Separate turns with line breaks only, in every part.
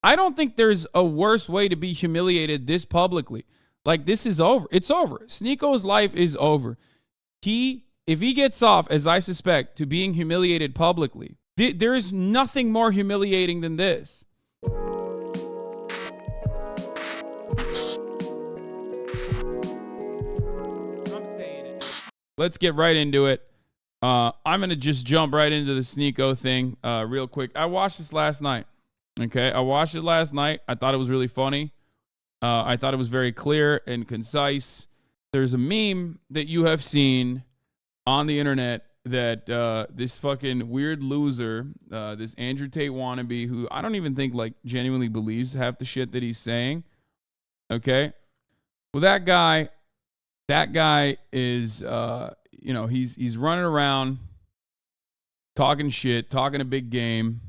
I don't think there's a worse way to be humiliated this publicly. Like, this is over. It's over. Sneako's life is over. If he gets off, as I suspect, to being humiliated publicly, there is nothing more humiliating than this. Let's get right into it. I'm going to just jump right into the Sneako thing real quick. I watched this last night. Okay, I watched it last night. I thought it was really funny. I thought it was very clear and concise. There's a meme that you have seen on the internet that this fucking weird loser, this Andrew Tate wannabe, who I don't even think like genuinely believes half the shit that he's saying. Okay, well that guy is he's running around talking shit, talking a big game.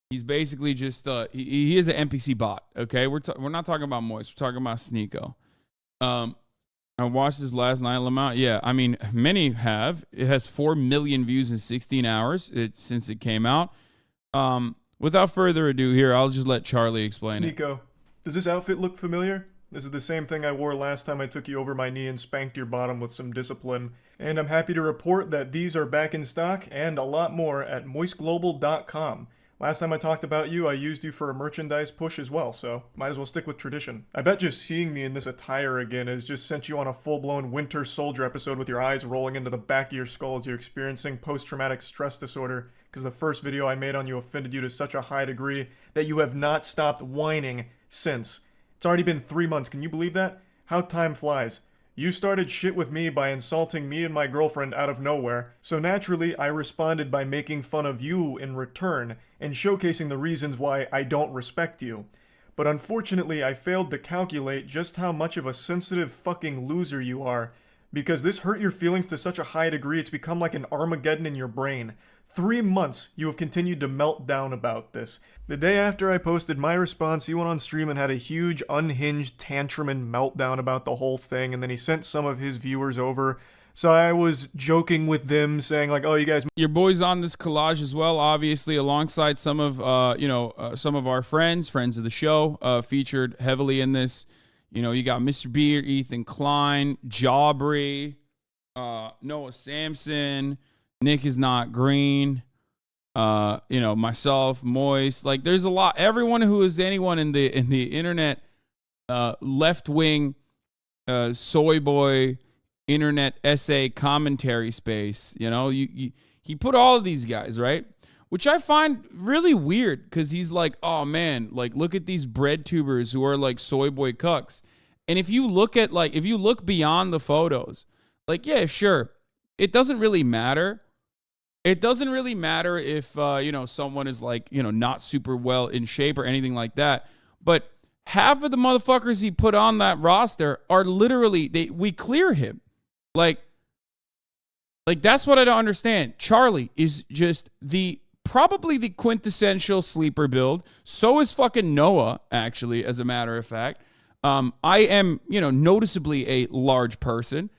He's basically just he is an NPC bot. Okay, we're not talking about Moist. We're talking about Sneako. I watched this last night, Lamont. Yeah, I mean, many have. It has 4 million views in 16 hours since it came out. Without further ado, here I'll just let Charlie explain it.
Sneako, does this outfit look familiar? This is the same thing I wore last time I took you over my knee and spanked your bottom with some discipline. And I'm happy to report that these are back in stock and a lot more at MoistGlobal.com. Last time I talked about you, I used you for a merchandise push as well, so might as well stick with tradition. I bet just seeing me in this attire again has just sent you on a full-blown Winter Soldier episode with your eyes rolling into the back of your skull as you're experiencing post-traumatic stress disorder, because the first video I made on you offended you to such a high degree that you have not stopped whining since. It's already been 3 months, can you believe that? How time flies. You started shit with me by insulting me and my girlfriend out of nowhere, so naturally I responded by making fun of you in return and showcasing the reasons why I don't respect you. But unfortunately I failed to calculate just how much of a sensitive fucking loser you are, because this hurt your feelings to such a high degree it's become like an Armageddon in your brain. 3 months you have continued to melt down about this. The day after I posted my response, he went on stream and had a huge unhinged tantrum and meltdown about the whole thing, and then he sent some of his viewers over. So I was joking with them, saying like, "Oh, you guys."
Your boy's on this collage as well, obviously, alongside some of some of our friends of the show, featured heavily in this. You know, you got Mr. Beard, Ethan Klein, Jawbry, Noah Sampson. Nick is not green, myself, Moist. Like, there's a lot. Everyone who is anyone in the internet, left wing, soy boy, internet essay commentary space. You know, he put all of these guys, right? Which I find really weird because he's like, oh man, like look at these bread tubers who are like soy boy cucks. And if you look beyond the photos, like, yeah, sure, it doesn't really matter. It doesn't really matter if, someone is like, not super well in shape or anything like that. But half of the motherfuckers he put on that roster are literally, we clear him. Like that's what I don't understand. Charlie is just probably the quintessential sleeper build. So is fucking Noah, actually, as a matter of fact. I am, noticeably a large person.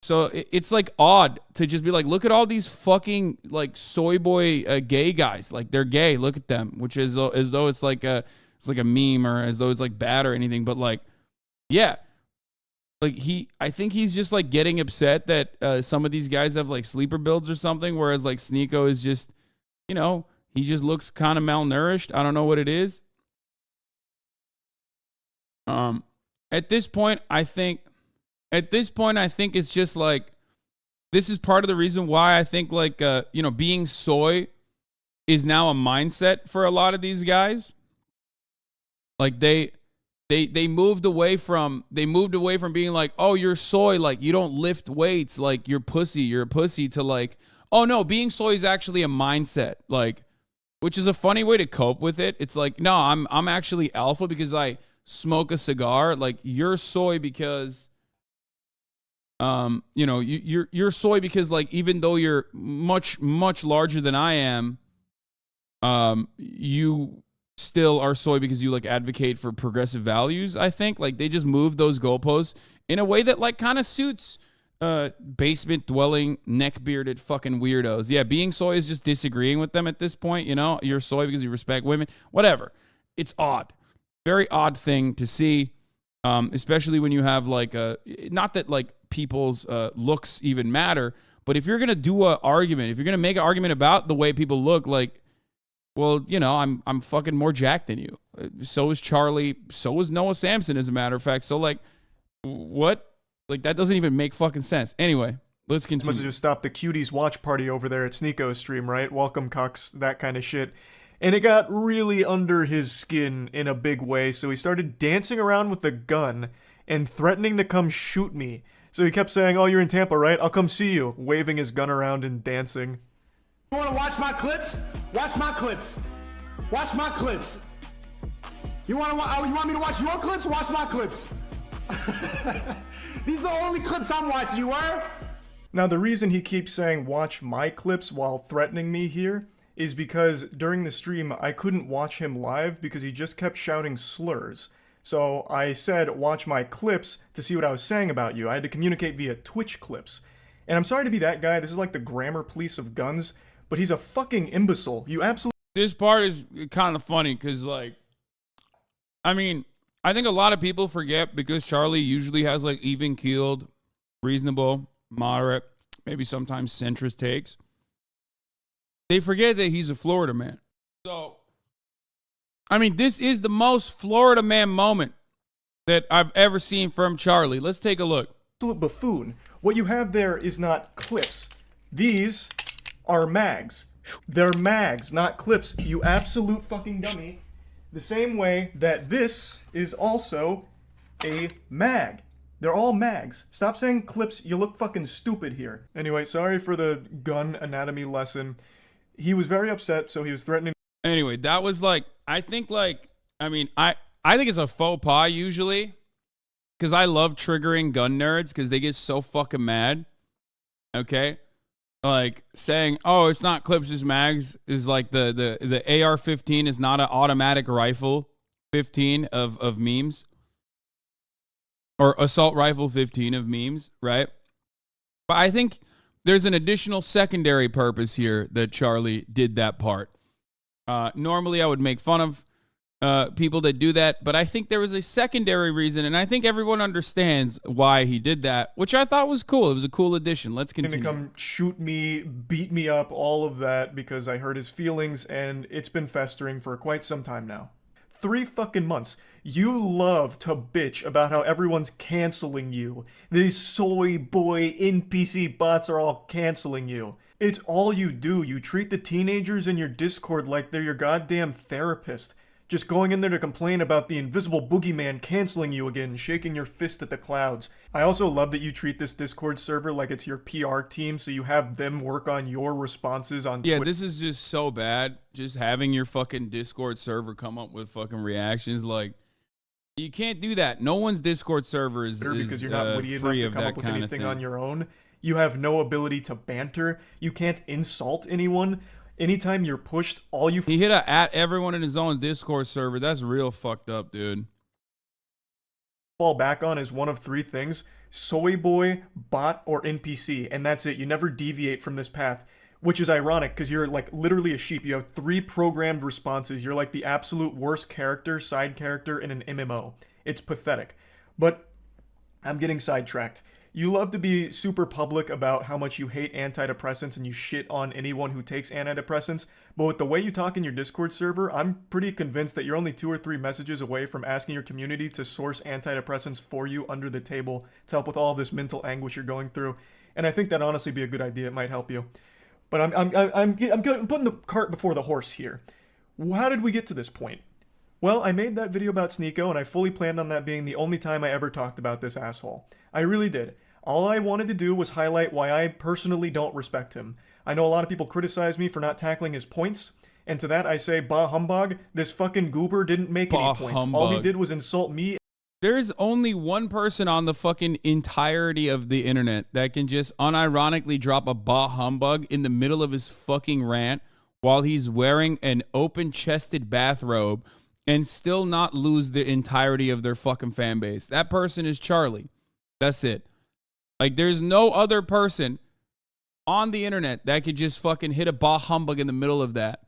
So it's like odd to just be like, look at all these fucking like soy boy gay guys. Like they're gay. Look at them, which is as though it's like a meme or as though it's like bad or anything. But like, yeah, like I think he's just like getting upset that some of these guys have like sleeper builds or something. Whereas like Sneako is just, he just looks kind of malnourished. I don't know what it is. At this point, I think it's just like, this is part of the reason why I think like, being soy is now a mindset for a lot of these guys. Like they moved away from being like, oh, you're soy, like you don't lift weights, like you're a pussy, to like, oh no, being soy is actually a mindset, like, which is a funny way to cope with it. It's like, no, I'm actually alpha because I smoke a cigar. Like you're soy because you're soy because like even though you're much larger than I am, you still are soy because you like advocate for progressive values. I think like they just moved those goalposts in a way that like kind of suits basement dwelling neck bearded fucking weirdos. Yeah, being soy is just disagreeing with them at this point. You're soy because you respect women, whatever. it's odd. Very odd thing to see, especially when you have like not that like people's looks even matter, but if you're going to do an argument, if you're going to make an argument about the way people look, like, well, you know, I'm fucking more jacked than you. So is Charlie. So is Noah Samson, as a matter of fact. So, like, what? Like, that doesn't even make fucking sense. Anyway, let's continue.
Must have just stopped the cuties watch party over there at Sneako's stream, right? Welcome, cucks, that kind of shit. And it got really under his skin in a big way, so he started dancing around with the gun and threatening to come shoot me. So he kept saying, oh, you're in Tampa, right? I'll come see you, waving his gun around and dancing.
You wanna watch my clips? Watch my clips. Watch my clips. You want me to watch your clips? Watch my clips. These are the only clips I'm watching, you were?
Now, the reason he keeps saying watch my clips while threatening me here is because during the stream, I couldn't watch him live because he just kept shouting slurs. So I said watch my clips to see what I was saying about you. I had to communicate via Twitch clips. And I'm sorry to be that guy, this is like the grammar police of guns, but he's a fucking imbecile. You absolutely...
This part is kind of funny because, like, I mean, I think a lot of people forget because Charlie usually has, like, even-keeled, reasonable, moderate, maybe sometimes centrist takes. They forget that he's a Florida man. So, I mean, this is the most Florida man moment that I've ever seen from Charlie. Let's take a look.
Absolute buffoon. What you have there is not clips. These are mags. They're mags, not clips, you absolute fucking dummy. The same way that this is also a mag. They're all mags. Stop saying clips, you look fucking stupid here. Anyway, sorry for the gun anatomy lesson. He was very upset, so he was threatening.
Anyway, that was like, I think like, I mean, I think it's a faux pas usually, because I love triggering gun nerds because they get so fucking mad. Okay? Like saying, oh, it's not clips, it's mags is like the AR-15 is not an automatic rifle 15 of memes. Or assault rifle 15 of memes, right? But I think there's an additional secondary purpose here that Charlie did that part. Normally I would make fun of people that do that, but I think there was a secondary reason, and I think everyone understands why he did that, which I thought was cool. It was a cool addition. Let's continue.
Gonna come shoot me, beat me up, all of that because I hurt his feelings, and it's been festering for quite some time now. 3 fucking months. You love to bitch about how everyone's canceling you. These soy boy NPC bots are all canceling you. It's all you do. You treat the teenagers in your Discord like they're your goddamn therapist. Just going in there to complain about the invisible boogeyman canceling you again, shaking your fist at the clouds. I also love that you treat this Discord server like it's your PR team, so you have them work on your responses on Twitter.
Yeah, this is just so bad. Just having your fucking Discord server come up with fucking reactions, like, you can't do that. No one's Discord server is
because you're not witty enough
free
to
of
come
that
up with
kind of
anything
thing
on your own. You have no ability to banter. You can't insult anyone. Anytime you're pushed, all you...
He hit a at everyone in his own Discord server. That's real fucked up, dude.
Fall back on is one of 3 things: soy boy, bot, or NPC, and that's it. You never deviate from this path, which is ironic because you're like literally a sheep. You have 3 programmed responses. You're like the absolute worst character, side character in an MMO. It's pathetic. But I'm getting sidetracked. You love to be super public about how much you hate antidepressants and you shit on anyone who takes antidepressants, but with the way you talk in your Discord server, I'm pretty convinced that you're only 2 or 3 messages away from asking your community to source antidepressants for you under the table to help with all this mental anguish you're going through. And I think that'd honestly be a good idea. It might help you. But I'm putting the cart before the horse here. How did we get to this point? Well, I made that video about Sneako, and I fully planned on that being the only time I ever talked about this asshole. I really did. All I wanted to do was highlight why I personally don't respect him. I know a lot of people criticize me for not tackling his points, and to that I say, bah humbug, this fucking goober didn't make any points.
Humbug.
All he did was insult me.
There's only one person on the fucking entirety of the internet that can just unironically drop a bah humbug in the middle of his fucking rant while he's wearing an open-chested bathrobe and still not lose the entirety of their fucking fan base. That person is Charlie. That's it. Like, there's no other person on the internet that could just fucking hit a bah humbug in the middle of that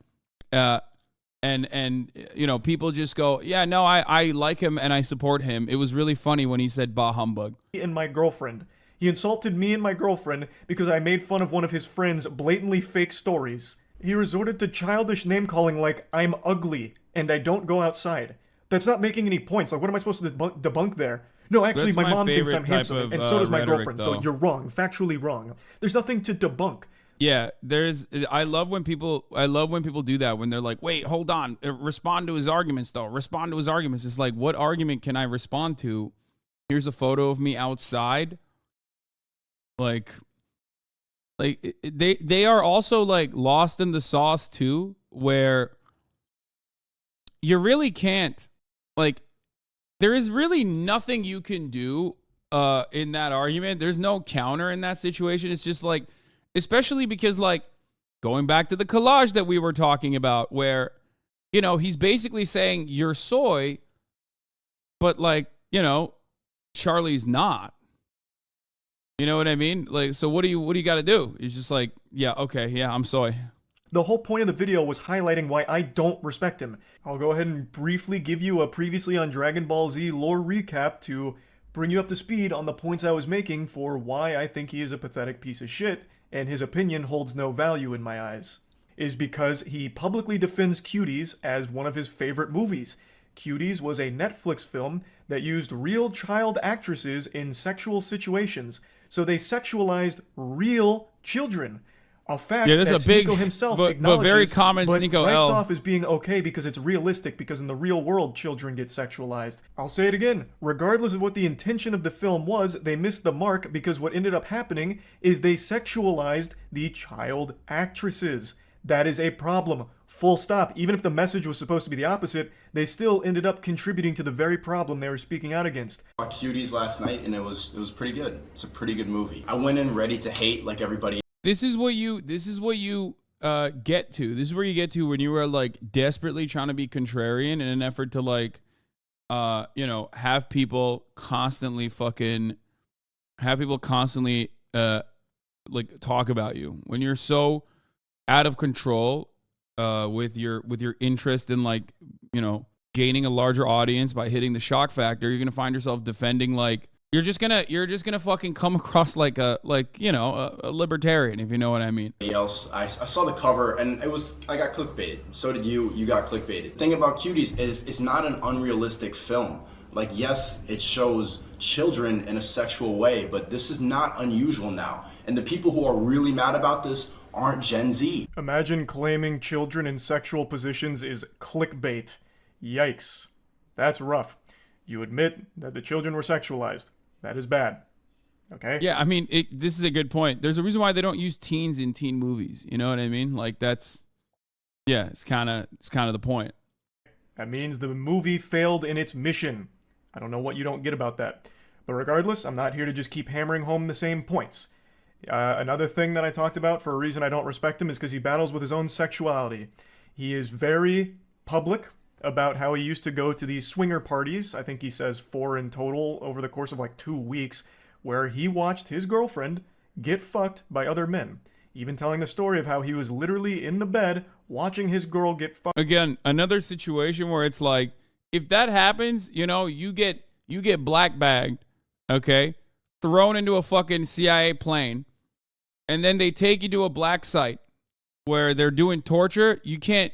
and you know, people just go, yeah, no, I like him and I support him. It was really funny when he said bah humbug.
And my girlfriend. He insulted me and my girlfriend because I made fun of one of his friend's blatantly fake stories. He resorted to childish name-calling like, I'm ugly, and I don't go outside. That's not making any points. Like, what am I supposed to debunk there? No, actually,
That's
my
my
mom thinks I'm
favorite type
handsome,
of,
and so does my
rhetoric,
girlfriend.
though.
So you're wrong, factually wrong. There's nothing to debunk.
Yeah, I love when people do that, when they're like, wait, hold on, respond to his arguments though. Respond to his arguments. It's like, what argument can I respond to? Here's a photo of me outside. Like they are also like lost in the sauce too, where you really can't, like, there is really nothing you can do in that argument. There's no counter in that situation. It's just like, especially because, like, going back to the collage that we were talking about, where, you know, he's basically saying you're soy, but, like, you know, Charlie's not. You know what I mean? Like, so what do you got to do? He's just like, yeah, okay, yeah, I'm soy.
The whole point of the video was highlighting why I don't respect him. I'll go ahead and briefly give you a previously on Dragon Ball Z lore recap to bring you up to speed on the points I was making for why I think he is a pathetic piece of shit, and his opinion holds no value in my eyes. Is because he publicly defends Cuties as one of his favorite movies. Cuties was a Netflix film that used real child actresses in sexual situations, so they sexualized real children. A fact
Yeah, that's
that
a big,
Sneako himself
but
acknowledges,
very common
but
Sneako
writes
L.
off as being okay because it's realistic, because in the real world, children get sexualized. I'll say it again, regardless of what the intention of the film was, they missed the mark because what ended up happening is they sexualized the child actresses. That is a problem. Full stop. Even if the message was supposed to be the opposite, they still ended up contributing to the very problem they were speaking out against.
I saw Cuties last night and it was pretty good. It's a pretty good movie. I went in ready to hate like everybody.
This is what you get to. This is where you get to when you are, like, desperately trying to be contrarian in an effort to, like, you know, have people constantly like, talk about you. When you're so out of control with your interest in, like, you know, gaining a larger audience by hitting the shock factor, you're gonna find yourself defending, like, you're just gonna fucking come across like a libertarian, if you know what I mean.
Else, I saw the cover and I got clickbaited. So did you. You got clickbaited. The thing about Cuties is it's not an unrealistic film. Like, yes, it shows children in a sexual way, but this is not unusual now. And the people who are really mad about this aren't Gen Z.
Imagine claiming children in sexual positions is clickbait. Yikes. That's rough. You admit that the children were sexualized. That is bad. Okay?
Yeah, I mean, this is a good point. There's a reason why they don't use teens in teen movies. You know what I mean? Like, that's, yeah, it's kind of the point.
That means the movie failed in its mission. I don't know what you don't get about that. But regardless, I'm not here to just keep hammering home the same points. Another thing that I talked about for a reason I don't respect him is because he battles with his own sexuality. He is very public about how he used to go to these swinger parties, I think he says 4 in total over the course of like 2 weeks, where he watched his girlfriend get fucked by other men. Even telling the story of how he was literally in the bed watching his girl get fucked.
Again, another situation where it's like, if that happens, you know, you get black bagged, okay, thrown into a fucking CIA plane, and then they take you to a black site where they're doing torture. You can't.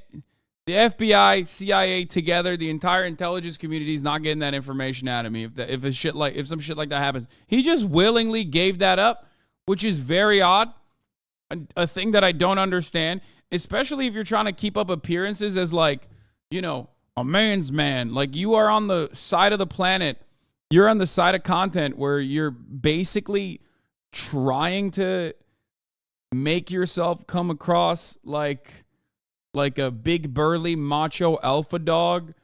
The FBI, CIA together, the entire intelligence community is not getting that information out of me. If some shit like that happens, he just willingly gave that up, which is very odd. A thing that I don't understand, especially if you're trying to keep up appearances as, like, you know, a man's man. Like, you are on the side of the planet. You're on the side of content where you're basically trying to make yourself come across like a big burly macho alpha dog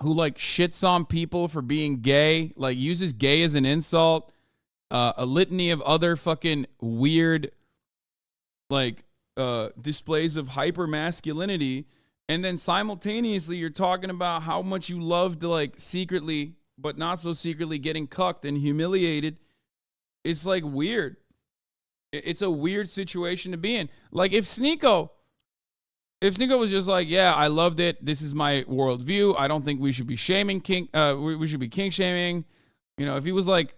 who, like, shits on people for being gay, like uses gay as an insult, a litany of other fucking weird, like, displays of hyper masculinity. And then simultaneously you're talking about how much you love to, like, secretly, but not so secretly, getting cucked and humiliated. It's, like, weird. It's a weird situation to be in. Like, if Sneako If Sneako was just like, yeah, I loved it. This is my worldview. I don't think we should be shaming kink. We should be kink shaming. You know, if he was like,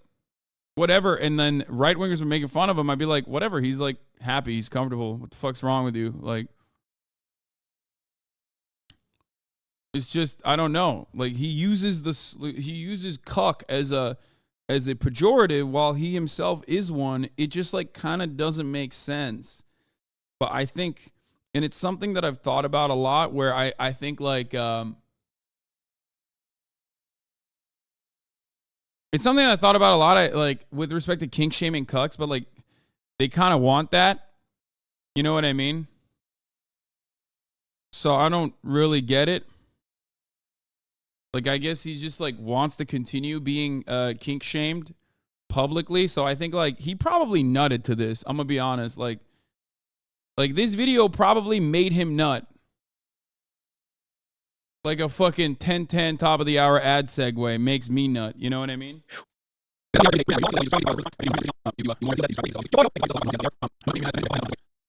whatever, and then right wingers were making fun of him, I'd be like, whatever. He's like happy. He's comfortable. What the fuck's wrong with you? Like, it's just, I don't know. Like, he uses cuck as a pejorative while he himself is one. It just like kind of doesn't make sense. But I think, and it's something that I've thought about a lot, where I think like it's something I thought about a lot, like with respect to kink shaming cucks, but like they kind of want that. You know what I mean? So I don't really get it. Like, I guess he just like wants to continue being kink shamed publicly. So I think like he probably nutted to this. I'm gonna be honest. Like this video probably made him nut. Like a fucking 10-10 top of the hour ad segue makes me nut. You know what I mean?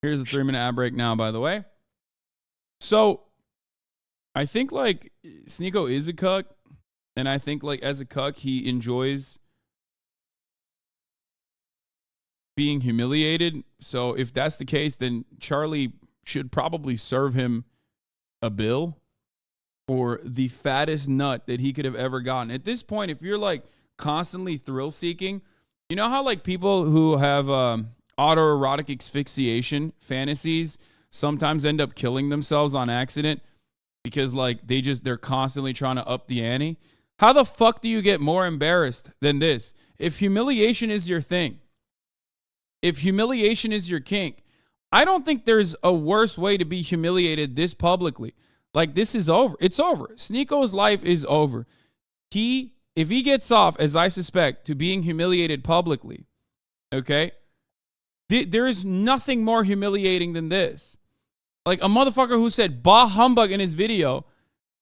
Here's a 3-minute ad break now, by the way. So I think like Sneako is a cuck, and I think like as a cuck he enjoys being humiliated. So if that's the case, then Charlie should probably serve him a bill for the fattest nut that he could have ever gotten. At this point, if you're like constantly thrill seeking, you know how like people who have autoerotic asphyxiation fantasies sometimes end up killing themselves on accident because like they're constantly trying to up the ante? How the fuck do you get more embarrassed than this? If humiliation is your thing, if humiliation is your kink, I don't think there's a worse way to be humiliated this publicly. Like, this is over. It's over. Sneako's life is over. If he gets off, as I suspect, to being humiliated publicly, okay, there is nothing more humiliating than this. Like, a motherfucker who said bah humbug in his video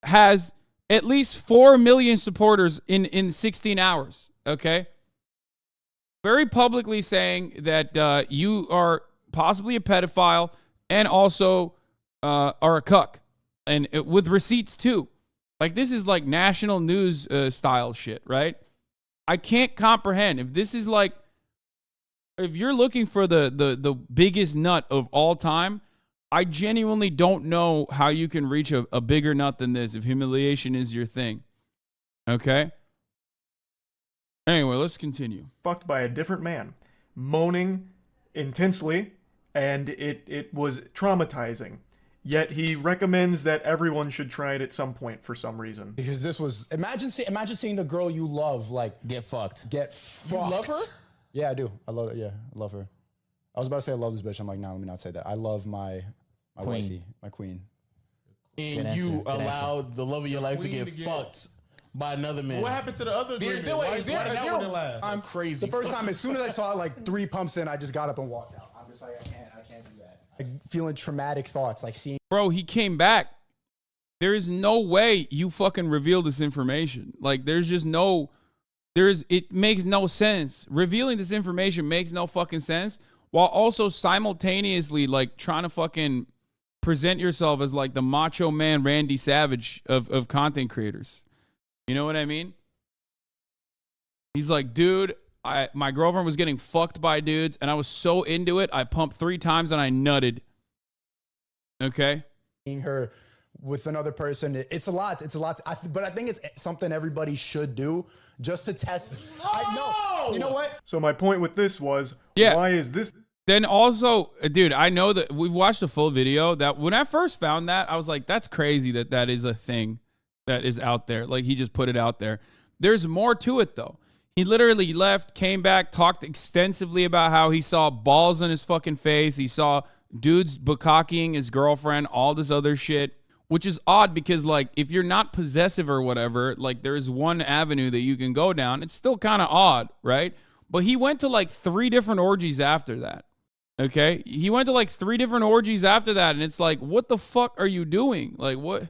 has at least 4 million supporters in 16 hours, okay? Very publicly saying that you are possibly a pedophile and also are a cuck. And with receipts too. Like, this is like national news style shit, right? I can't comprehend. If this is like, if you're looking for the biggest nut of all time, I genuinely don't know how you can reach a bigger nut than this if humiliation is your thing. Okay? Anyway, let's continue.
Fucked by a different man, moaning intensely, and it was traumatizing. Yet he recommends that everyone should try it at some point for some reason.
Because this was, imagine seeing the girl you love like
get fucked.
You love her? Yeah, I do. I love it. Yeah, I love her. I was about to say I love this bitch. I'm like, no, let me not say that. I love my wifey, my queen.
And you allowed the love of your life to get fucked by another man.
What happened to the other agreement?
I'm crazy. The first time, as soon as I saw it, like 3 pumps in, I just got up and walked out. I'm just like, I can't do that. Like, feeling traumatic thoughts, like seeing.
Bro, he came back. There is no way you fucking reveal this information. Like, it makes no sense. Revealing this information makes no fucking sense, while also simultaneously like trying to fucking present yourself as like the macho man Randy Savage of content creators. You know what I mean? He's like, dude, my girlfriend was getting fucked by dudes and I was so into it, I pumped 3 times and I nutted. Okay?
Seeing her with another person, it's a lot. But I think it's something everybody should do just to test. No! You know what?
So my point with this was, why is this?
Then also, dude, I know that we've watched the full video. That when I first found that, I was like, that's crazy that is a thing that is out there. Like, he just put it out there. There's more to it, though. He literally left, came back, talked extensively about how he saw balls on his fucking face. He saw dudes bukkakking his girlfriend, all this other shit, which is odd because, like, if you're not possessive or whatever, like, there's one avenue that you can go down. It's still kind of odd, right? But he went to, like, 3 different orgies after that, okay? He went to, like, 3 different orgies after that, and it's like, what the fuck are you doing? Like, what?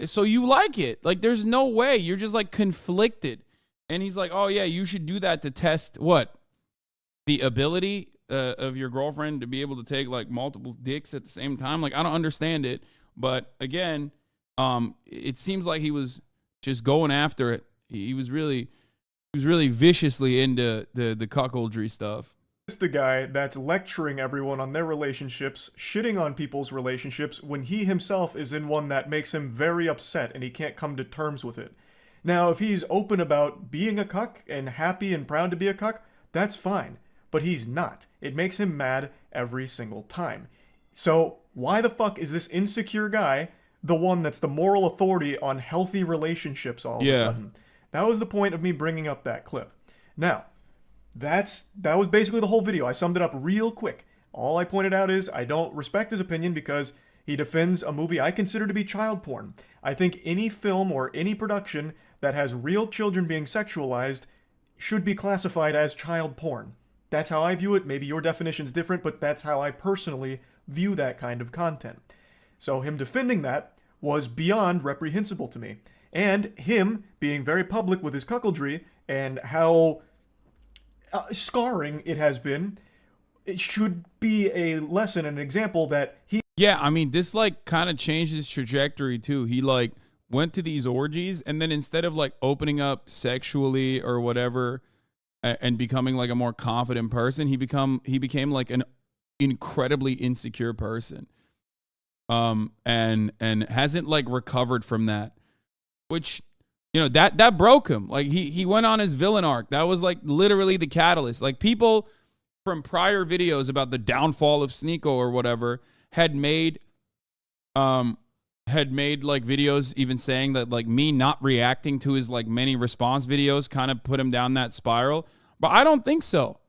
So you like it. Like, there's no way. You're just, like, conflicted. And he's like, oh, yeah, you should do that to test what? The ability of your girlfriend to be able to take, like, multiple dicks at the same time? Like, I don't understand it. But again, it seems like he was just going after it. He was really viciously into the cuckoldry stuff.
This is the guy that's lecturing everyone on their relationships, shitting on people's relationships when he himself is in one that makes him very upset and he can't come to terms with it. Now, if he's open about being a cuck and happy and proud to be a cuck, that's fine. But he's not. It makes him mad every single time. So why the fuck is this insecure guy the one that's the moral authority on healthy relationships all of a sudden? That was the point of me bringing up that clip. Now, that was basically the whole video. I summed it up real quick. All I pointed out is I don't respect his opinion because he defends a movie I consider to be child porn. I think any film or any production that has real children being sexualized should be classified as child porn. That's how I view it. Maybe your definition's different, but that's how I personally view that kind of content. So him defending that was beyond reprehensible to me. And him being very public with his cuckoldry and how scarring it has been, it should be a lesson and an example that he...
Yeah, I mean, this like kind of changed his trajectory too. He like went to these orgies and then instead of like opening up sexually or whatever and becoming like a more confident person, he became like an incredibly insecure person. And hasn't like recovered from that, which, you know, that broke him. Like he went on his villain arc. That was like literally the catalyst. Like people from prior videos about the downfall of Sneako or whatever had made like videos even saying that like me not reacting to his like many response videos kind of put him down that spiral. But I don't think so.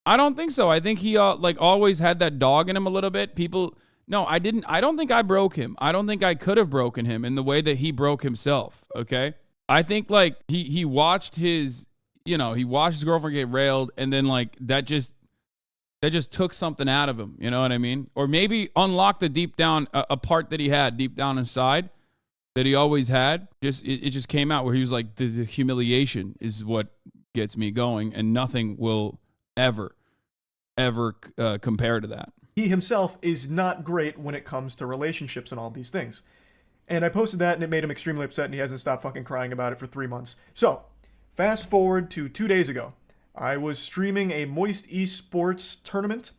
I think he like always had that dog in him a little bit. No, I didn't. I don't think I broke him. I don't think I could have broken him in the way that he broke himself. Okay. I think like he watched his girlfriend get railed and then like that just took something out of him. You know what I mean? Or maybe unlocked the deep down, a part that he had deep down inside that he always had. It just came out where he was like, the humiliation is what gets me going and nothing will ever compare to that.
He himself is not great when it comes to relationships and all these things. And I posted that and it made him extremely upset and he hasn't stopped fucking crying about it for 3 months. So, fast forward to 2 days ago. I was streaming a Moist Esports tournament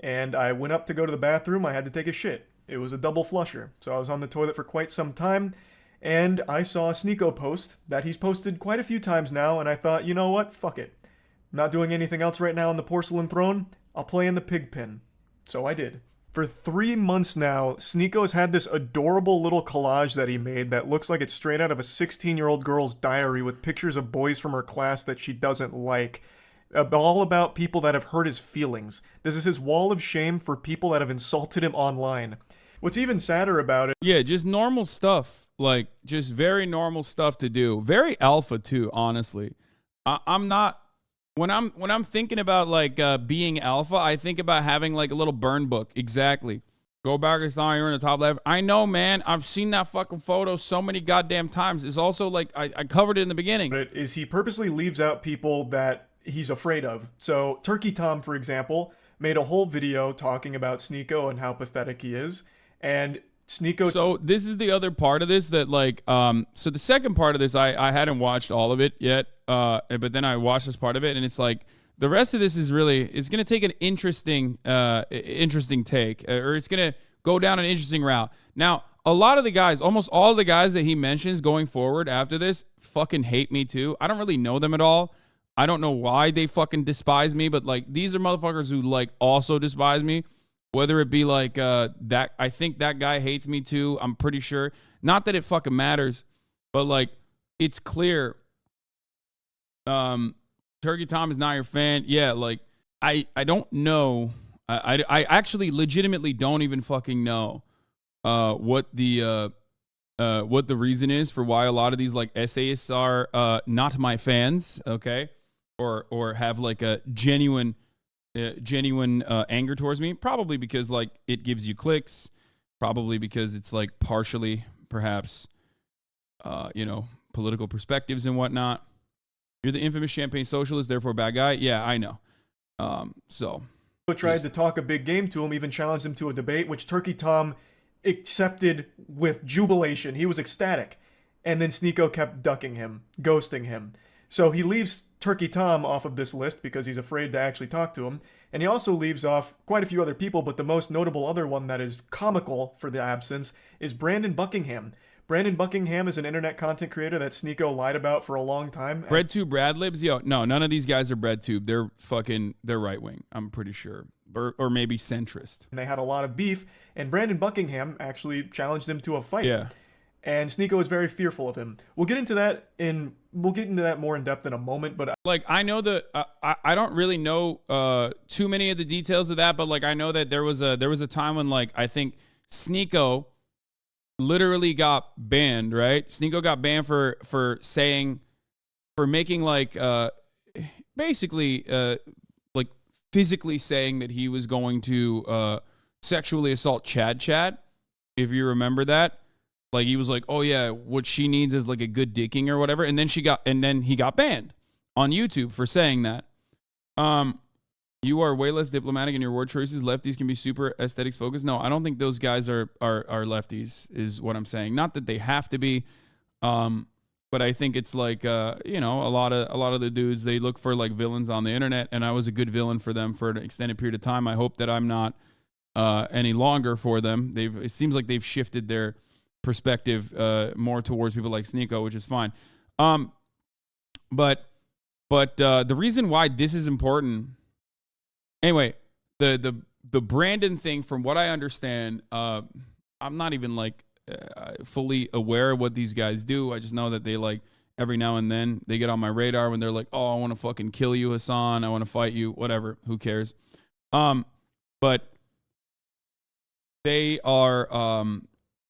and I went up to go to the bathroom. I had to take a shit. It was a double flusher. So I was on the toilet for quite some time and I saw a Sneako post that he's posted quite a few times now and I thought, you know what? Fuck it. I'm not doing anything else right now on the porcelain throne. I'll play in the pig pen. So I did. For 3 months now, Sneako's had this adorable little collage that he made that looks like it's straight out of a 16-year-old girl's diary with pictures of boys from her class that she doesn't like. All about people that have hurt his feelings. This is his wall of shame for people that have insulted him online. What's even sadder about it...
Yeah, just normal stuff. Like, just very normal stuff to do. Very alpha, too, honestly. I'm not... When I'm thinking about like being alpha, I think about having like a little burn book. Exactly. Go back and saw you're in the top left. I know, man. I've seen that fucking photo so many goddamn times. It's also like I covered it in the beginning.
But is he purposely leaves out people that he's afraid of. So Turkey Tom, for example, made a whole video talking about Sneako and how pathetic he is. And Sneako...
So this is the other part of this that like, so the second part of this, I hadn't watched all of it yet. But then I watched this part of it and it's like, the rest of this is really, it's going to take an interesting take, or it's going to go down an interesting route. Now, a lot of the guys, almost all the guys that he mentions going forward after this fucking hate me too. I don't really know them at all. I don't know why they fucking despise me, but like, these are motherfuckers who like also despise me. Whether it be like that, I think that guy hates me too. I'm pretty sure. Not that it fucking matters, but like it's clear. Turkey Tom is not your fan. Yeah, like I don't know. I actually legitimately don't even fucking know what the reason is for why a lot of these like essayists are not my fans. Okay, or have like a genuine anger towards me. Probably because like it gives you clicks. Probably because it's like partially perhaps political perspectives and whatnot. You're the infamous champagne socialist, therefore bad guy. Yeah, I know. So
tried to talk a big game to him, even challenged him to a debate, which Turkey Tom accepted with jubilation. He was ecstatic. And then Sneako kept ducking him, ghosting him. So he leaves Turkey Tom off of this list because he's afraid to actually talk to him. And he also leaves off quite a few other people, but the most notable other one that is comical for the absence is Brandon Buckingham. Brandon Buckingham is an internet content creator that Sneako lied about for a long time.
BreadTube Bradlibs? Yo, no, none of these guys are BreadTube. They're right wing, I'm pretty sure. Or maybe centrist.
And they had a lot of beef, and Brandon Buckingham actually challenged him to a fight.
Yeah.
And Sneako is very fearful of him. We'll get into that more in depth in a moment, but
like, I know I don't really know too many of the details of that, but like, I know that there was a time when, like, I think Sneako literally got banned, right? Sneako got banned for making like basically like physically saying that he was going to sexually assault Chad, if you remember that. Like, he was like, oh yeah, what she needs is like a good dicking or whatever. And then he got banned on YouTube for saying that. You are way less diplomatic in your word choices. Lefties can be super aesthetics focused. No, I don't think those guys are lefties, is what I'm saying. Not that they have to be, but I think it's like a lot of the dudes, they look for like villains on the internet, and I was a good villain for them for an extended period of time. I hope that I'm not any longer for them. It seems like they've shifted their perspective more towards people like Sneako, which is fine. But the reason why this is important. Anyway, the Brandon thing, from what I understand, I'm not even like fully aware of what these guys do. I just know that they, like, every now and then they get on my radar when they're like, oh, I want to fucking kill you, Hasan. I want to fight you, whatever. Who cares? But they are,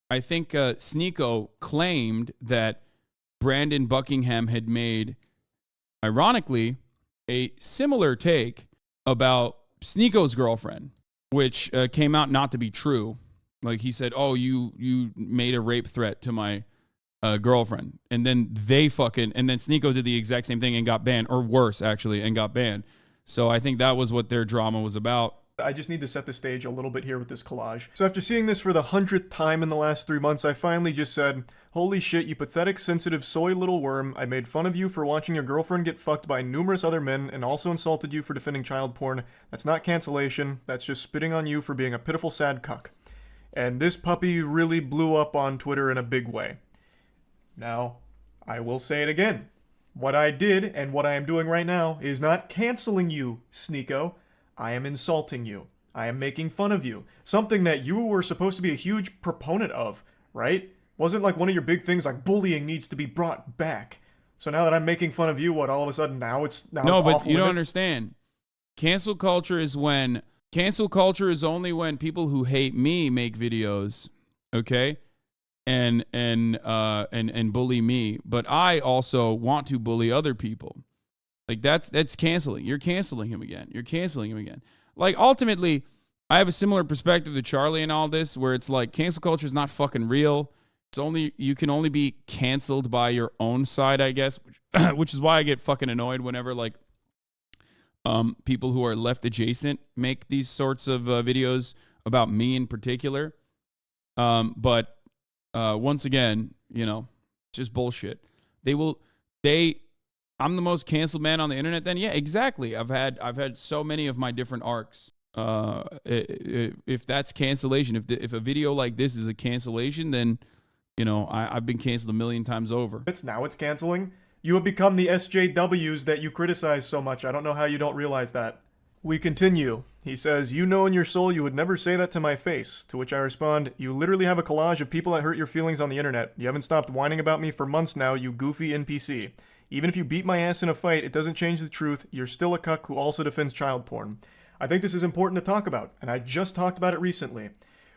I think Sneako claimed that Brandon Buckingham had made, ironically, a similar take about Sneako's girlfriend, which came out not to be true. Like, he said, oh, you made a rape threat to my girlfriend. And then Sneako did the exact same thing and got banned, or worse, actually, and got banned. So I think that was what their drama was about.
I just need to set the stage a little bit here with this collage. So after seeing this for the 100th time in the last 3 months, I finally just said, holy shit, you pathetic, sensitive, soy little worm. I made fun of you for watching your girlfriend get fucked by numerous other men, and also insulted you for defending child porn. That's not cancellation. That's just spitting on you for being a pitiful, sad cuck. And this puppy really blew up on Twitter in a big way. Now, I will say it again. What I did, and what I am doing right now, is not canceling you, Sneako. I am insulting you. I am making fun of you. Something that you were supposed to be a huge proponent of, right? Wasn't like one of your big things like bullying needs to be brought back. So now that I'm making fun of you, what, all of a sudden now it's off limits?
No, but you don't understand. Cancel culture is only when people who hate me make videos, okay? And bully me. But I also want to bully other people. Like, that's canceling. You're canceling him again. Like, ultimately, I have a similar perspective to Charlie and all this, where it's like, cancel culture is not fucking real. You can only be canceled by your own side, I guess, which is why I get fucking annoyed whenever, like, people who are left adjacent make these sorts of videos about me in particular. But once again, it's just bullshit. I'm the most canceled man on the internet then? Yeah, exactly. I've had so many of my different arcs. If that's cancellation, if a video like this is a cancellation, then, I've been canceled a million times over.
Now it's canceling. You have become the SJWs that you criticize so much. I don't know how you don't realize that. We continue. He says, you know in your soul you would never say that to my face. To which I respond, you literally have a collage of people that hurt your feelings on the internet. You haven't stopped whining about me for months now, you goofy NPC. Even if you beat my ass in a fight, it doesn't change the truth. You're still a cuck who also defends child porn. I think this is important to talk about, and I just talked about it recently.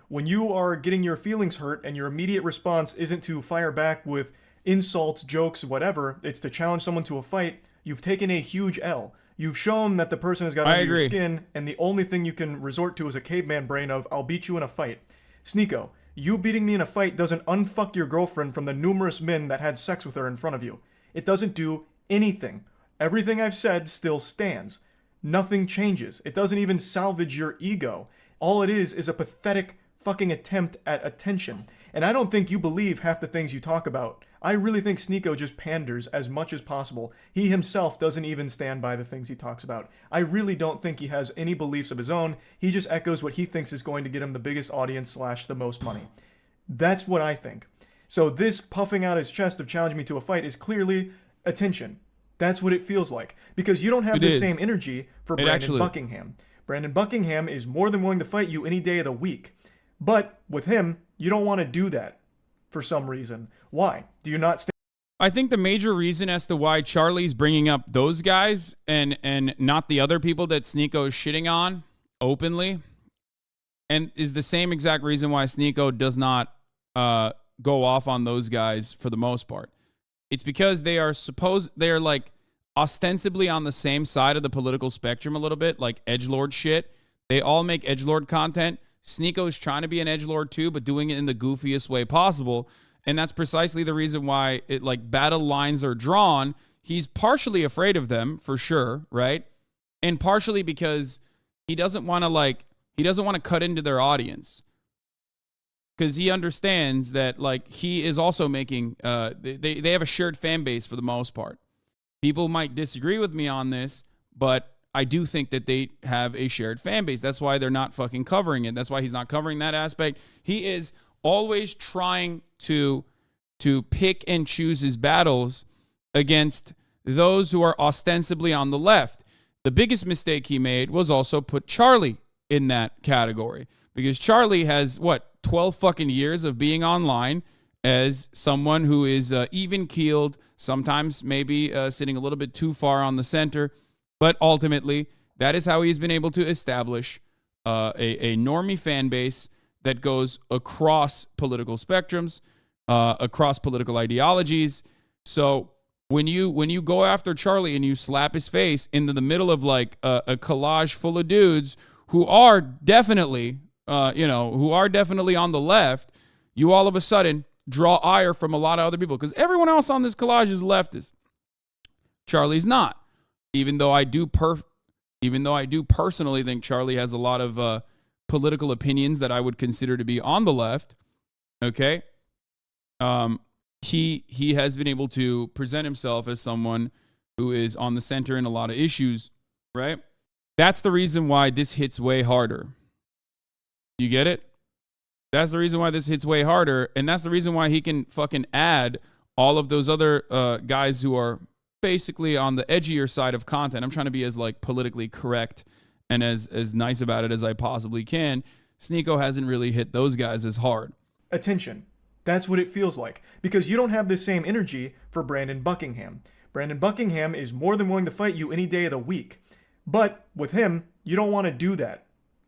When you are getting your feelings hurt and your immediate response isn't to fire back with insults, jokes, whatever, it's to challenge someone to a fight, you've taken a huge L. You've shown that the person has got under your skin, and the only thing you can resort to is a caveman brain of, I'll beat you in a fight. Sneako, you beating me in a fight doesn't unfuck your girlfriend from the numerous men that had sex with her in front of you. It doesn't do anything. Everything I've said still stands. Nothing changes. It doesn't even salvage your ego. All it is a pathetic fucking attempt at attention. And I don't think you believe half the things you talk about. I really think Sneako just panders as much as possible. He himself doesn't even stand by the things he talks about. I really don't think he has any beliefs of his own. He just echoes what he thinks is going to get him the biggest audience / the most money. That's what I think. So this puffing out his chest of challenging me to a fight is clearly attention. That's what it feels like. Because you don't have the same energy for Brandon Buckingham. Brandon Buckingham is more than willing to fight you any day of the week. But with him, you don't want to do that for some reason. Why? Do you not
I think the major reason as to why Charlie's bringing up those guys and not the other people that Sneako is shitting on openly, and is the same exact reason why Sneako does not go off on those guys for the most part. It's because they are like ostensibly on the same side of the political spectrum a little bit, like edgelord shit. They all make edgelord content. Sneako's trying to be an edgelord too, but doing it in the goofiest way possible. And that's precisely the reason why battle lines are drawn. He's partially afraid of them for sure, right? And partially because he doesn't want to cut into their audience. Because he understands that he is also making they have a shared fan base for the most part. People might disagree with me on this, but I do think that they have a shared fan base. That's why they're not fucking covering it. That's why he's not covering that aspect. He is always trying to pick and choose his battles against those who are ostensibly on the left. The biggest mistake he made was also put Charlie in that category, because Charlie has 12 fucking years of being online as someone who is even-keeled, sometimes maybe sitting a little bit too far on the center, but ultimately that is how he's been able to establish a normie fan base that goes across political spectrums, across political ideologies. So when you go after Charlie and you slap his face into the middle of a collage full of dudes who are definitely on the left, you all of a sudden draw ire from a lot of other people, because everyone else on this collage is leftist. Charlie's not. Even though I do personally think Charlie has a lot of political opinions that I would consider to be on the left. Okay. He has been able to present himself as someone who is on the center in a lot of issues, right? That's the reason why this hits way harder. You get it? That's the reason why this hits way harder, and that's the reason why he can fucking add all of those other guys who are basically on the edgier side of content. I'm trying to be as politically correct and as nice about it as I possibly can. Sneako hasn't really hit those guys as hard.
Attention. That's what it feels like, because you don't have the same energy for Brandon Buckingham. Brandon Buckingham is more than willing to fight you any day of the week. But with him, you don't want to do that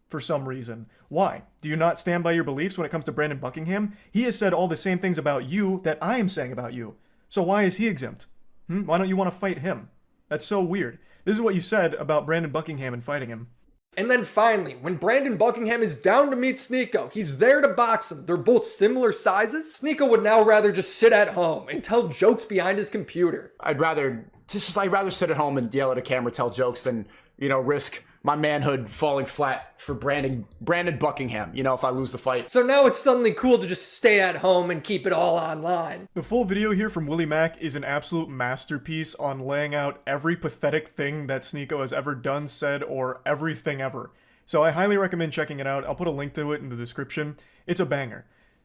for some reason. Why? Do you not stand by your beliefs when it comes to Brandon Buckingham? He has said all the same things about you that I am saying about you. So why is he exempt? Why don't you want to fight him? That's so weird. This is what you said about Brandon Buckingham and fighting him.
And then finally, when Brandon Buckingham is down to meet Sneako, he's there to box him. They're both similar sizes. Sneako would now rather just sit at home and tell jokes behind his computer.
I'd rather sit at home and yell at a camera, tell jokes than, risk my manhood falling flat for Brandon Buckingham, if I lose the fight.
So now it's suddenly cool to just stay at home and keep it all online.
The full video here from Willie Mack is an absolute masterpiece on laying out every pathetic thing that Sneako has ever done, said, or everything ever. So I highly recommend checking it out. I'll put a link to it in the description. It's a banger.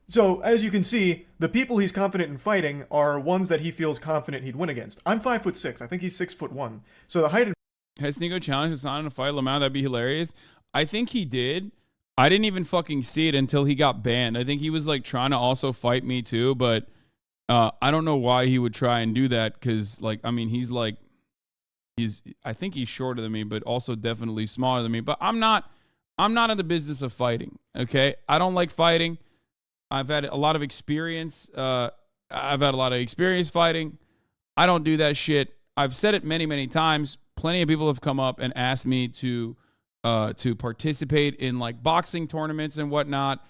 So, as you can see, the people he's confident in fighting are ones that he feels confident he'd win against. I'm 5'6". I think he's 6'1". So the height.
Has Sneako challenged Hasan to fight Lamau? That'd be hilarious. I think he did. I didn't even fucking see it until he got banned. I think he was trying to also fight me too, but I don't know why he would try and do that, because I think he's shorter than me, but also definitely smaller than me. But I'm not in the business of fighting. Okay, I don't like fighting. I've had a lot of experience. Fighting. I don't do that shit. I've said it many, many times. Plenty of people have come up and asked me to participate in boxing tournaments and whatnot.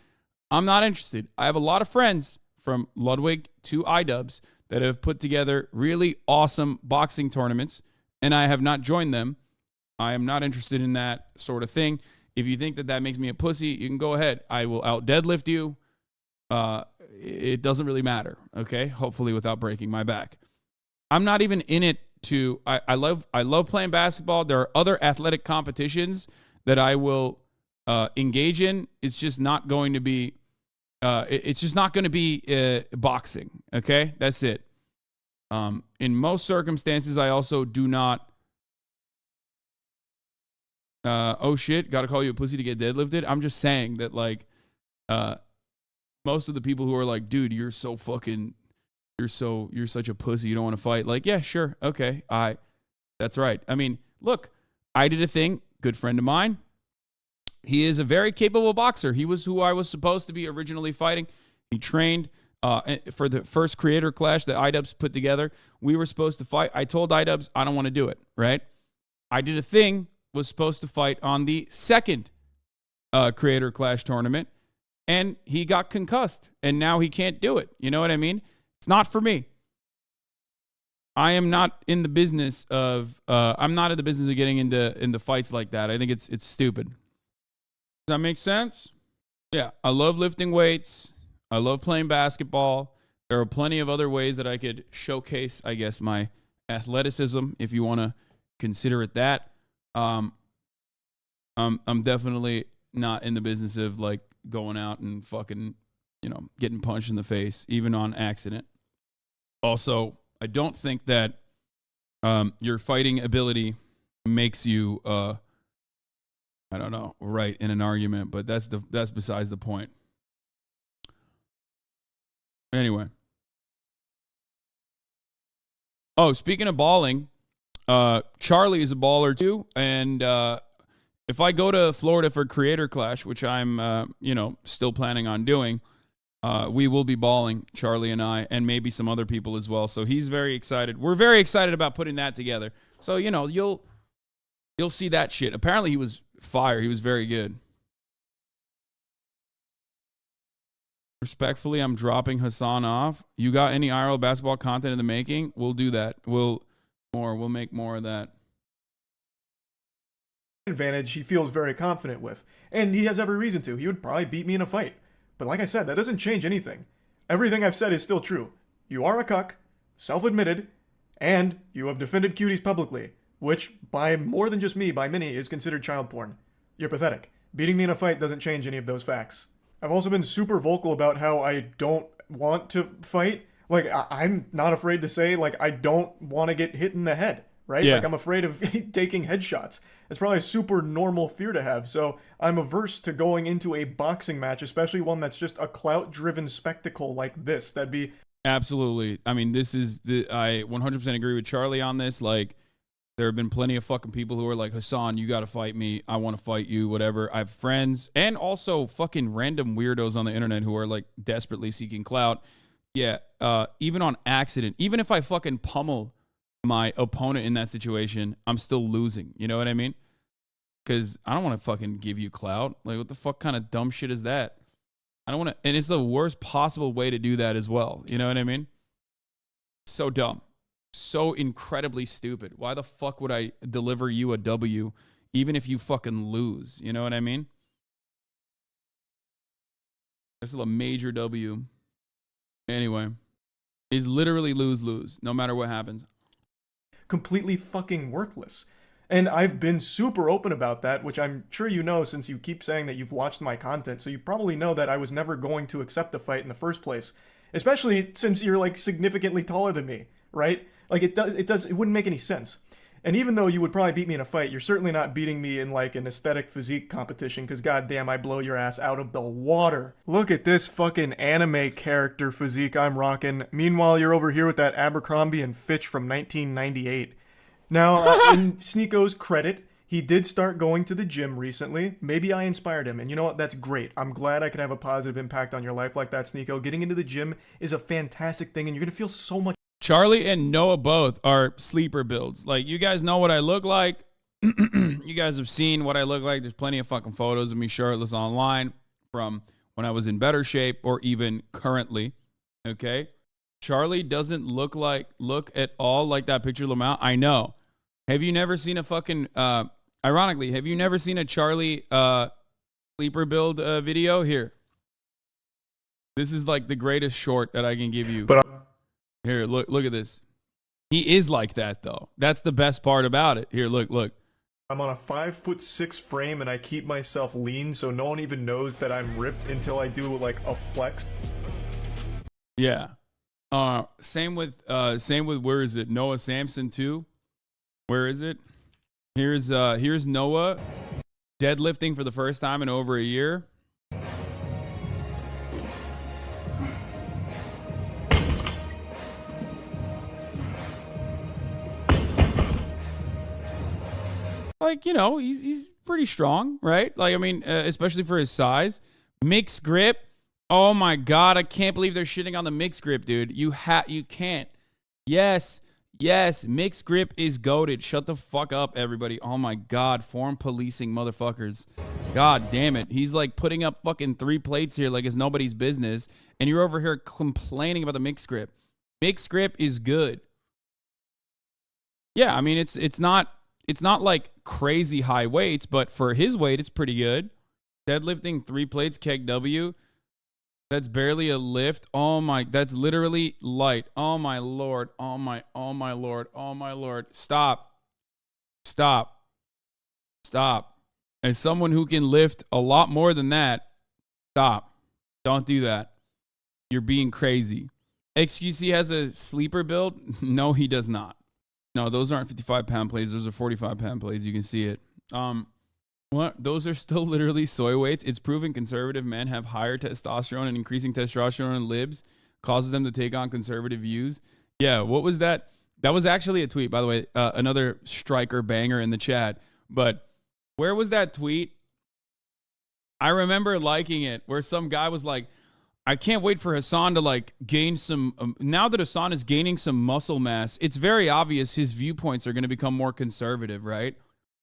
I'm not interested. I have a lot of friends from Ludwig to iDubbbz that have put together really awesome boxing tournaments, and I have not joined them. I am not interested in that sort of thing. If you think that that makes me a pussy, you can go ahead. I will out deadlift you. It doesn't really matter, okay? Hopefully without breaking my back. I'm not even in it to, I love playing basketball. There are other athletic competitions that I will engage in. It's just not going to be, boxing, okay? That's it. In most circumstances, I also do not, oh shit, gotta call you a pussy to get deadlifted. I'm just saying that, like, most of the people who are like, dude, you're so fucking, you're such a pussy, you don't want to fight. Like, yeah, sure, okay, that's right. I mean, look, I did a thing, good friend of mine. He is a very capable boxer. He was who I was supposed to be originally fighting. He trained for the first creator clash that iDubbbz put together. We were supposed to fight. I told iDubbbz, I don't want to do it, right? I did a thing, was supposed to fight on the second creator clash tournament, and he got concussed, and now he can't do it. You know what I mean? It's not for me. I am not in the business of getting into fights like that. I think it's stupid. Does that make sense? Yeah, I love lifting weights. I love playing basketball. There are plenty of other ways that I could showcase, I guess, my athleticism, if you want to consider it that. I'm definitely not in the business of like going out and fucking, getting punched in the face, even on accident. Also, I don't think that your fighting ability makes you I don't know, right in an argument, but that's besides the point. Anyway. Oh, speaking of balling, Charlie is a baller too, and if I go to Florida for Creator Clash, which I'm still planning on doing, we will be balling, Charlie and I, and maybe some other people as well. So he's very excited. We're very excited about putting that together. So you'll see that shit. Apparently he was fire. He was very good. Respectfully, I'm dropping Hasan off. You got any IRL basketball content in the making? We'll do that. We'll make more of that.
Advantage he feels very confident with, and he has every reason to. He would probably beat me in a fight. But like I said, that doesn't change anything. Everything I've said is still true. You are a cuck, self-admitted, and you have defended cuties publicly, which, by more than just me, by many, is considered child porn. You're pathetic. Beating me in a fight doesn't change any of those facts. I've also been super vocal about how I don't want to fight. Like, I'm not afraid to say, like, I don't want to get hit in the head, right?
Yeah.
Like, I'm afraid of taking headshots. It's probably a super normal fear to have, so I'm averse to going into a boxing match, especially one that's just a clout-driven spectacle like this. That'd be...
Absolutely. I mean, I 100% agree with Charlie on this. Like, there have been plenty of fucking people who are like, Hasan, you got to fight me. I want to fight you, whatever. I have friends and also fucking random weirdos on the internet who are like desperately seeking clout. Yeah, even on accident, even if I fucking pummel my opponent in that situation, I'm still losing. You know what I mean? Because I don't want to fucking give you clout. Like, what the fuck kind of dumb shit is that? I don't want to, and it's the worst possible way to do that as well. You know what I mean? So dumb. So incredibly stupid. Why the fuck would I deliver you a W even if you fucking lose? You know what I mean? This is a major W. Anyway, it's literally lose-lose, no matter what happens.
Completely fucking worthless. And I've been super open about that, which I'm sure you know since you keep saying that you've watched my content, so you probably know that I was never going to accept a fight in the first place. Especially since you're like significantly taller than me, right? Like it wouldn't make any sense. And even though you would probably beat me in a fight, you're certainly not beating me in like an aesthetic physique competition, because goddamn, I blow your ass out of the water. Look at this fucking anime character physique I'm rocking. Meanwhile, you're over here with that Abercrombie and Fitch from 1998. Now, in Sneako's credit, he did start going to the gym recently. Maybe I inspired him, and you know what? That's great. I'm glad I could have a positive impact on your life like that, Sneako. Getting into the gym is a fantastic thing, and you're gonna feel so much.
Charlie and Noah both are sleeper builds. Like, you guys know what I look like. You guys have seen what I look like. There's plenty of fucking photos of me shirtless online from when I was in better shape or even currently. Okay? Charlie doesn't look at all like that picture of Lamau. I know. Have you never seen a fucking Ironically, have you never seen a Charlie sleeper build video? Here. This is like the greatest short that I can give you.
But
here, look at this. He is like that though. That's the best part about it. Here, look.
I'm on a 5'6" frame and I keep myself lean so no one even knows that I'm ripped until I do like a flex.
Yeah. Same with where is it? Noah Samson too. Where is it? Here's Noah deadlifting for the first time in over a year. Like, you know, he's pretty strong, right? Like, I mean, especially for his size. Mixed grip. Oh my God, I can't believe they're shitting on the mixed grip, dude. You can't. Yes, mixed grip is goated. Shut the fuck up, everybody. Oh my God, form policing motherfuckers. God damn it. He's like putting up fucking 3 plates here like it's nobody's business. And you're over here complaining about the mixed grip. Mixed grip is good. Yeah, I mean, it's not like crazy high weights, but for his weight, it's pretty good. Deadlifting 3 plates, keg W. That's barely a lift. Oh my, that's literally light. Oh my Lord. Oh my Lord. Oh my Lord. Stop. As someone who can lift a lot more than that, stop. Don't do that. You're being crazy. XQC has a sleeper build? No, he does not. No, those aren't 55-pound plays. Those are 45-pound plays. You can see it. What? Those are still literally soy weights. It's proven conservative men have higher testosterone, and increasing testosterone in libs causes them to take on conservative views. Yeah, what was that? That was actually a tweet, by the way. Another striker banger in the chat. But where was that tweet? I remember liking it, where some guy was like, I can't wait for Hasan to like gain some. Now that Hasan is gaining some muscle mass, it's very obvious his viewpoints are going to become more conservative, right?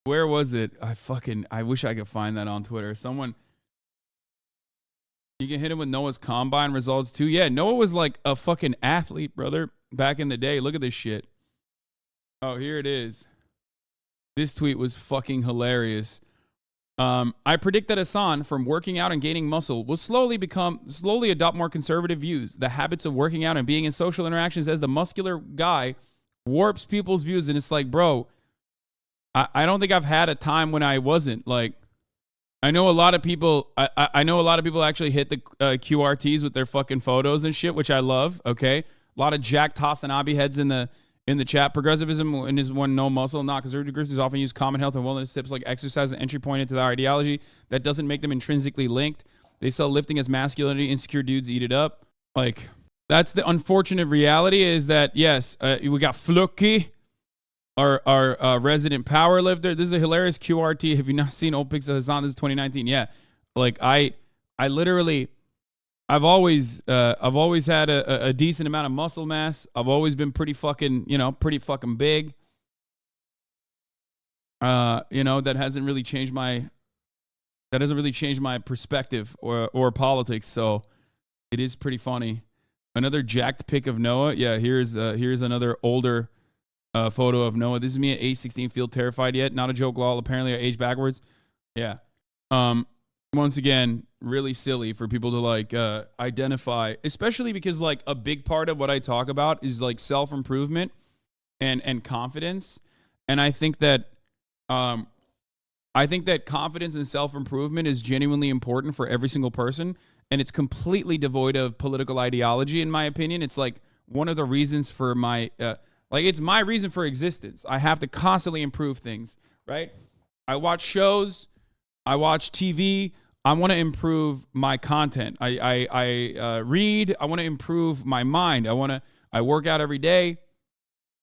Where was it? I wish I could find that on Twitter. Someone, you can hit him with Noah's combine results too. Yeah, Noah was like a fucking athlete, brother, back in the day. Look at this shit. Oh, here it is. This tweet was fucking hilarious. I predict that Hasan, from working out and gaining muscle, will slowly adopt more conservative views. The habits of working out and being in social interactions as the muscular guy warps people's views. And it's like, bro, I don't think I've had a time when I wasn't. Like, I know a lot of people. I know a lot of people actually hit the QRTs with their fucking photos and shit, which I love. Okay, a lot of jacked Hasanabi heads in the chat. Progressivism is one no muscle, not conservative groups is often use common health and wellness tips like exercise and entry point into the ideology that doesn't make them intrinsically linked. They sell lifting as masculinity. Insecure dudes eat it up. Like, that's the unfortunate reality. Is that yes, we got Flucky. Our resident power lifter. This is a hilarious QRT. Have you not seen old pics of Hasan? This is 2019. Yeah, like I literally, I've always had a decent amount of muscle mass. I've always been pretty fucking big. That hasn't really changed my perspective or politics. So it is pretty funny. Another jacked pic of Noah. Yeah, here's another older photo of Noah. This is me at age 16. Feel terrified yet? Not a joke, lol. Apparently I age backwards. Yeah. Once again, really silly for people to like identify, especially because like a big part of what I talk about is like self-improvement and confidence. And I think that confidence and self-improvement is genuinely important for every single person. And it's completely devoid of political ideology, in my opinion. It's like one of the reasons for my it's my reason for existence. I have to constantly improve things, right? I watch shows, I watch TV. I want to improve my content. I read. I want to improve my mind. I work out every day.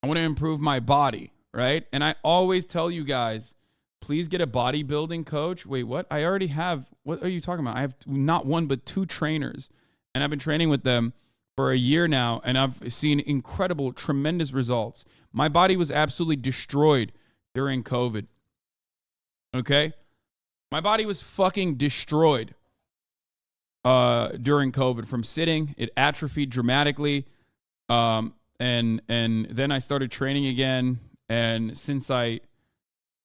I want to improve my body, right? And I always tell you guys, please get a bodybuilding coach. Wait, what? I already have. What are you talking about? I have not one but 2 trainers, and I've been training with them for a year now, and I've seen incredible, tremendous results. My body was absolutely destroyed during COVID. Okay? My body was fucking destroyed during COVID from sitting. It atrophied dramatically. And then I started training again. And since I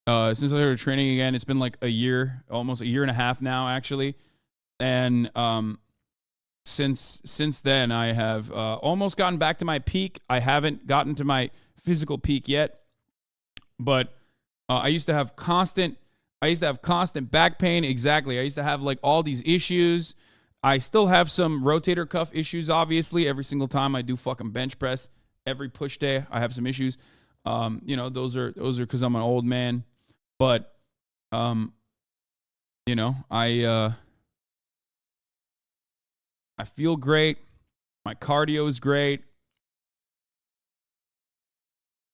Since I started training again, it's been like a year, almost a year and a half now, actually. And since then, I have almost gotten back to my peak. I haven't gotten to my physical peak yet, but I used to have constant back pain. Exactly. I used to have like all these issues. I still have some rotator cuff issues, obviously. Every single time I do fucking bench press, every push day, I have some issues. You know, those are because I'm an old man. But, you know, I feel great. My cardio is great.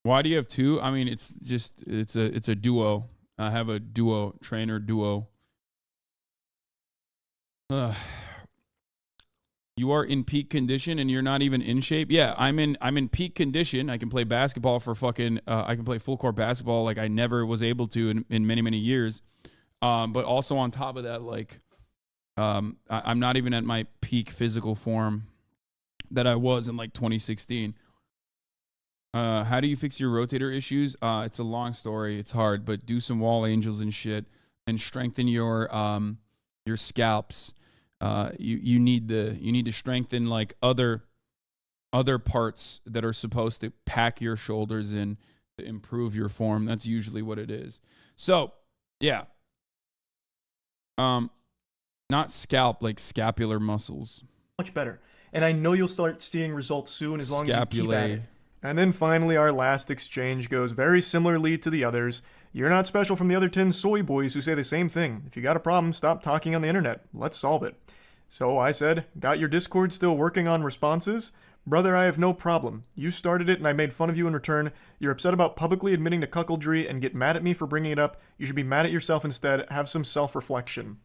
Why do you have two? I mean, it's a duo. I have a trainer duo. You are in peak condition and you're not even in shape. Yeah, I'm in peak condition. I can play basketball for fucking. I can play full court basketball like I never was able to in many years. But also on top of that, like, I'm not even at my peak physical form that I was in like 2016. How do you fix your rotator issues? It's a long story. It's hard, but do some wall angels and shit, and strengthen your scalps. You need to strengthen like other parts that are supposed to pack your shoulders in to improve your form. That's usually what it is. So yeah. Not scalp, like scapular muscles.
Much better. And I know you'll start seeing results soon as long as you keep at it. And then finally, our last exchange goes very similarly to the others. You're not special from the other 10 soy boys who say the same thing. If you got a problem, stop talking on the internet. Let's solve it. So I said, got your Discord still working on responses? Brother, I have no problem. You started it and I made fun of you in return. You're upset about publicly admitting to cuckoldry and get mad at me for bringing it up. You should be mad at yourself instead. Have some self-reflection.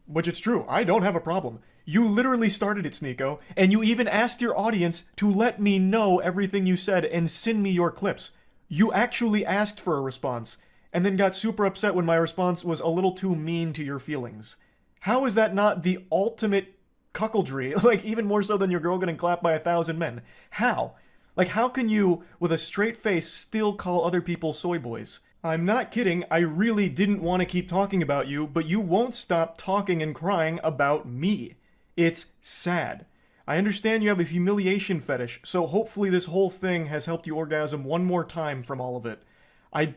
Which it's true. I don't have a problem. You literally started it, Sneako, and you even asked your audience to let me know everything you said and send me your clips. You actually asked for a response, and then got super upset when my response was a little too mean to your feelings. How is that not the ultimate cuckoldry? Like, even more so than your girl getting clapped by 1,000 men. How? Like, how can you, with a straight face, still call other people soy boys? I'm not kidding, I really didn't want to keep talking about you, but you won't stop talking and crying about me. It's sad. I understand you have a humiliation fetish, so hopefully this whole thing has helped you orgasm one more time from all of it. I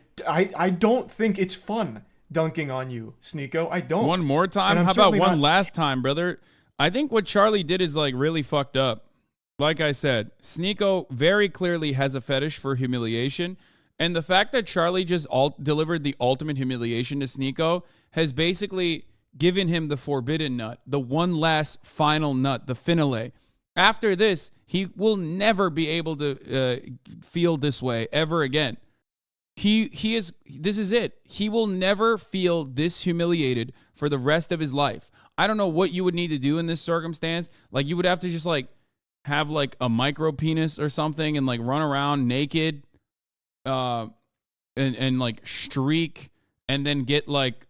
don't think it's fun dunking on you, Sneako. I don't.
One more time? How about one last time, brother? I think what Charlie did is like really fucked up. Like I said, Sneako very clearly has a fetish for humiliation. And the fact that Charlie just delivered the ultimate humiliation to Sneako has basically given him the forbidden nut, the one last final nut, the finale. After this, he will never be able to feel this way ever again. This is it. He will never feel this humiliated for the rest of his life. I don't know what you would need to do in this circumstance. Like, you would have to just like have like a micro penis or something and like run around naked and like streak and then get like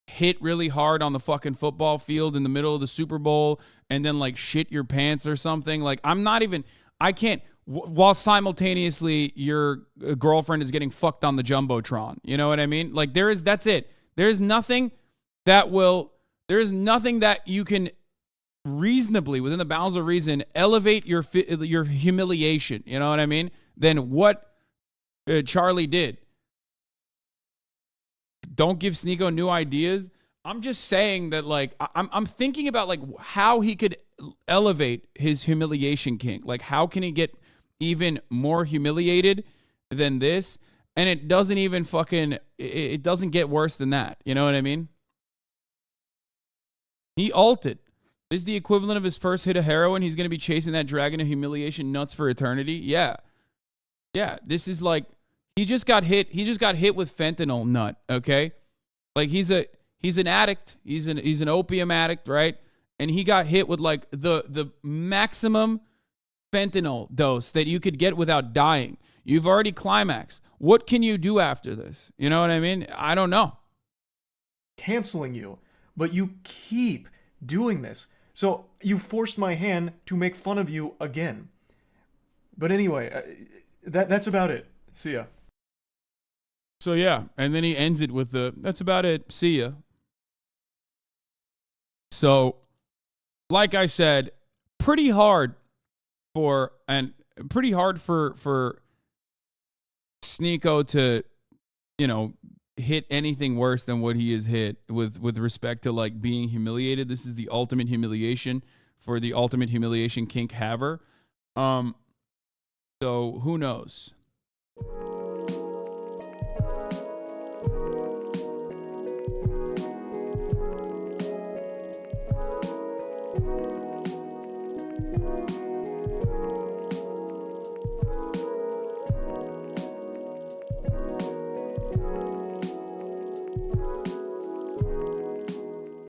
hit really hard on the fucking football field in the middle of the Super Bowl and then like shit your pants or something. Like, I can't, while simultaneously your girlfriend is getting fucked on the Jumbotron. You know what I mean? Like, that's it. There's nothing that you can reasonably, within the bounds of reason, elevate your humiliation. You know what I mean? Than what Charlie did. Don't give Sneako new ideas. I'm just saying that, like, I'm thinking about like how he could elevate his humiliation kink. Like, how can he get even more humiliated than this? And it doesn't even it doesn't get worse than that. You know what I mean? He ulted. This is the equivalent of his first hit of heroin. He's going to be chasing that dragon of humiliation nuts for eternity. Yeah. Yeah. This is like, he just got hit with fentanyl nut. Okay. Like, he's an addict. He's an opium addict. Right. And he got hit with like the maximum fentanyl dose that you could get without dying. You've already climaxed. What can you do after this? You know what I mean? I don't know.
Canceling you, but you keep doing this. So you forced my hand to make fun of you again. But anyway, that's about it. See ya.
So yeah, and then he ends it with that's about it. See ya. So, like I said, pretty hard for Sneako to, hit anything worse than what he has hit with respect to like being humiliated. This is the ultimate humiliation for the ultimate humiliation kink haver. So who knows?